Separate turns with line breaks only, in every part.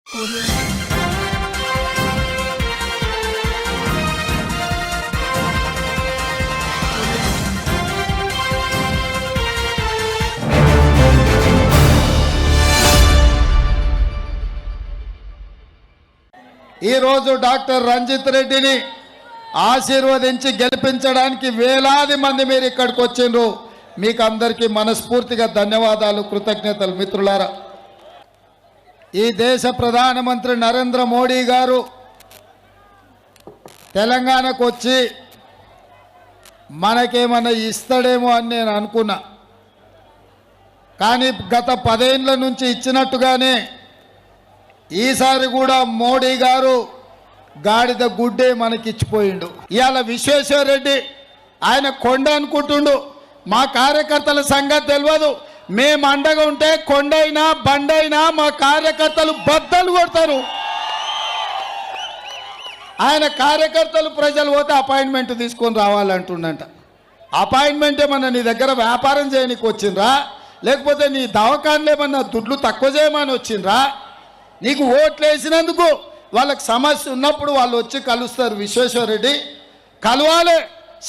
ఈ రోజు డాక్టర్ రంజిత్ రెడ్డిని ఆశీర్వదించి గెలిపించడానికి వేలాది మంది మీరు ఇక్కడికి వచ్చిండ్రు. మీకు అందరికీ మనస్ఫూర్తిగా ధన్యవాదాలు, కృతజ్ఞతలు. మిత్రులారా, ఈ దేశ ప్రధానమంత్రి నరేంద్ర మోడీ గారు తెలంగాణకు వచ్చి మనకేమన్నా ఇస్తాడేమో అని నేను అనుకున్నా. కానీ గత 10 ఏళ్ల నుంచి ఇచ్చినట్టుగానే ఈసారి కూడా మోడీ గారు గాడిద గుడ్డే మనకిచ్చిపోయిండు. ఇవాళ విశ్వేశ్వరరెడ్డి ఆయన కొండ అనుకుంటుండు. మా కార్యకర్తల సంగతి తెలియదు. మేము అండగా ఉంటే కొండైనా బండైనా మా కార్యకర్తలు బద్దలు కొడతారు. ఆయన కార్యకర్తలు ప్రజలు పోతే అపాయింట్మెంట్ తీసుకొని రావాలంటుండంట. అపాయింట్మెంట్ ఏమన్నా నీ దగ్గర వ్యాపారం చేయడానికి వచ్చిండ్రా, లేకపోతే నీ దవాఖానలు ఏమన్నా దుడ్లు తక్కువ చేయమని వచ్చిండ్రా? నీకు ఓట్లు వేసినందుకు వాళ్ళకి సమస్య ఉన్నప్పుడు వాళ్ళు వచ్చి కలుస్తారు. విశ్వేశ్వరరెడ్డి కలవాలి,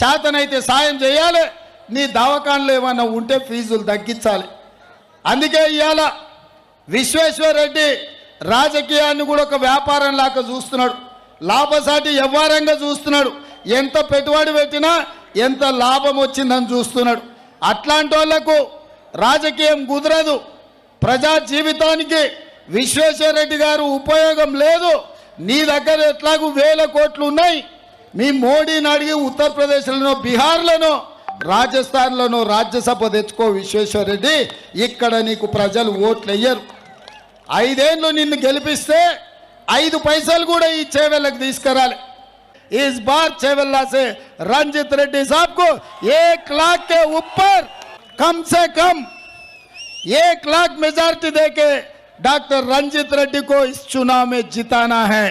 శాతనైతే సాయం చేయాలి, నీ దవాఖానలు ఏమన్నా ఉంటే ఫీజులు తగ్గించాలి. అందుకే ఇవాళ విశ్వేశ్వరరెడ్డి రాజకీయాన్ని కూడా ఒక వ్యాపారం లాగా చూస్తున్నాడు, లాభసాటి వ్యవహారంగా చూస్తున్నాడు. ఎంత పెట్టుబడి పెట్టినా ఎంత లాభం వచ్చిందని చూస్తున్నాడు. అట్లాంటి వాళ్లకు రాజకీయం కుదరదు. ప్రజా జీవితానికి విశ్వేశ్వరరెడ్డి గారు ఉపయోగం లేదు. నీ దగ్గర ఎట్లాగూ 1000 కోట్లు ఉన్నాయి. మీ మోడీని అడిగి ఉత్తరప్రదేశ్లోనో బీహార్లోనో రాజస్థాన్లోనో రాజ్యసభ తెచ్చుకో విశ్వేశ్వరరెడ్డి. ఇక్కడ నీకు ప్రజలు ఓట్లు వేయరు. 5 ఏళ్ళు నిన్ను గెలిపిస్తే 5 పైసలు కూడా ఈ చేవెళ్ళకి తీసుకురాలి. इस बार चेवेल्ला से रंजित रेड्डी साहब को 1 लाख के ऊपर कम से कम 1 लाख मेजॉरिटी देके डॉक्टर रंजित रेड्डी को इस चुनाव में जिताना है.